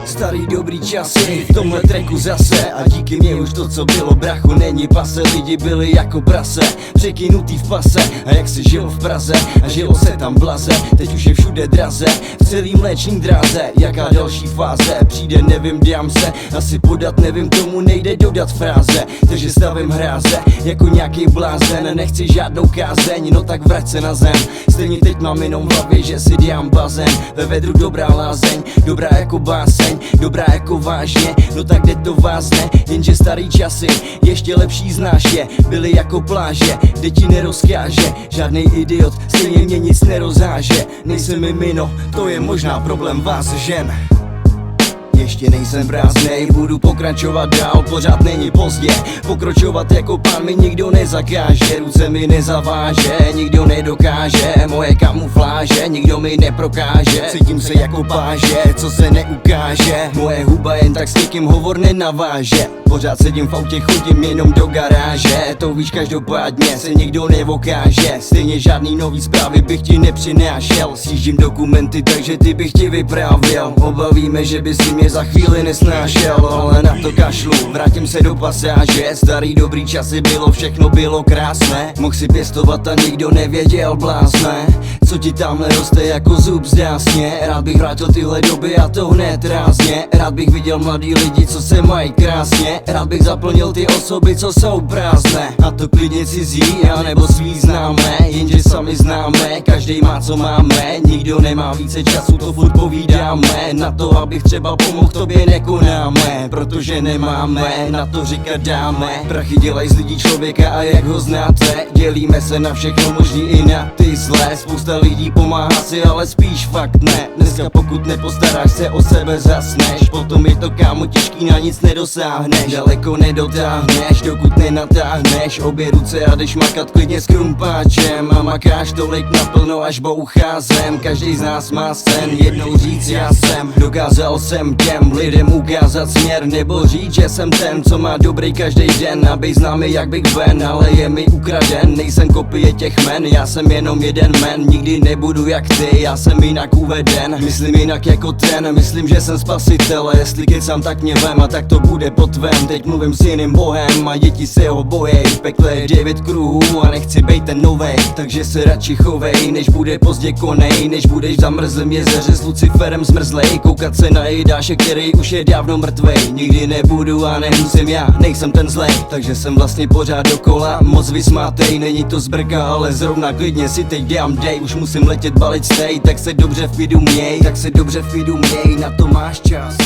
Starý dobrý časy v tomhle tracku zase. A díky mě už to, co bylo, brachu, není pase. Lidi byli jako prase, překynutý v pase. A jak se žilo v Praze a žilo se tam blaze. Teď už je všude draze, v celý mléčný dráze. Jaká další fáze přijde, nevím, dám se asi podat, nevím, tomu nejde dodat fráze. Takže stavím hráze jako nějaký blázen. Nechci žádnou kázeň, no tak vrať se na zem. Stejně teď mám jenom v hlavě, že si dám bazén. Ve vedru dobrá lázeň, dobrá jako báseň, dobrá jako vážně, no tak kde to vázne. Jenže starý časy, ještě lepší znáš je, byly jako pláže, kde ti nerozkáže žádnej idiot, stejně mě nic nerozháže. Nejsem mimino, to je možná problém vás žen. Ještě nejsem prázdnej, budu pokračovat dál, pořád není pozdě. Pokračovat jako pán mi nikdo nezakáže, ruce mi nezaváže, nikdo nedokáže. Moje kamufláže, nikdo mi neprokáže. Cítím se jako páže, co se neukáže. Moje huba jen tak s někým hovor nenaváže. Pořád sedím v autě, chodím jenom do garáže. To víš, každopádně se nikdo nevokáže. Stejně žádný nový zprávy bych ti nepřinášel. Sjíždím dokumenty, takže ty bych ti vyprávěl. Obavíme, že bys si mě za chvíli nesnášel, ale na to kašlu, vrátím se do pasáže. Starý dobrý časy bylo, všechno bylo krásné. Mohl si pěstovat a nikdo nevěděl, blázne. Co ti tamhle roste jako zub zdásně. Rád bych vrátil tyhle doby a to hned rázně. Rád bych viděl mladý lidi, co se mají krásně. Rád bych zaplnil ty osoby, co jsou prázdné. A to klidně cizí, anebo svý známé. Jenže sami známe, každý má co máme. Nikdo nemá více času, to furt povídáme. Na to, abych třeba pomohl, tobě nekonáme. Protože nemáme, na to říkat dáme. Prachy dělají z lidí člověka a jak ho znáte. Dělíme se na všechno možný i na ty zlé. Spousta lidí pomáhá si, ale spíš fakt ne. Dneska pokud nepostaráš se o sebe, zasneš. Potom je to, kámo, těžký, na nic nedosáhneš. Daleko nedotáhneš, dokud nenatáhneš obě ruce a jdeš makat klidně s krumpáčem. A makáš tolik naplno, až bouchá zem. Každý z nás má sen jednou říct já jsem. Dokázal jsem těm lidem ukázat směr, nebo říct, že jsem ten, co má dobrý každý den. Aby známý jak Big Ben, ale je mi ukraden. Nejsem kopie těch men, já jsem jenom jeden men. Nikdy nebudu jak ty, já jsem jinak uveden. Myslím jinak jako ten, myslím, že jsem spasitel. Jestli kecám, tak mě vem a tak to bude po tvém. Teď mluvím s jiným bohem a děti se ho bojej. V pekle je 9 kruhů a nechci bejt ten novej. Takže se radši chovej, než bude pozdě konej. Než budeš v zamrzlém jezeře s Luciferem zmrzlej. Koukat se na Jidáše, který už je dávno mrtvej. Nikdy nebudu a nemusím, já nejsem ten zlej. Takže jsem vlastně pořád dokola, moc vysmátej. Není to zbrka, ale zrovna klidně si teď dám dej. Už musím letět, balit stej, tak se dobře v klidu měj. Tak se dobře v klidu měj, na to máš čas.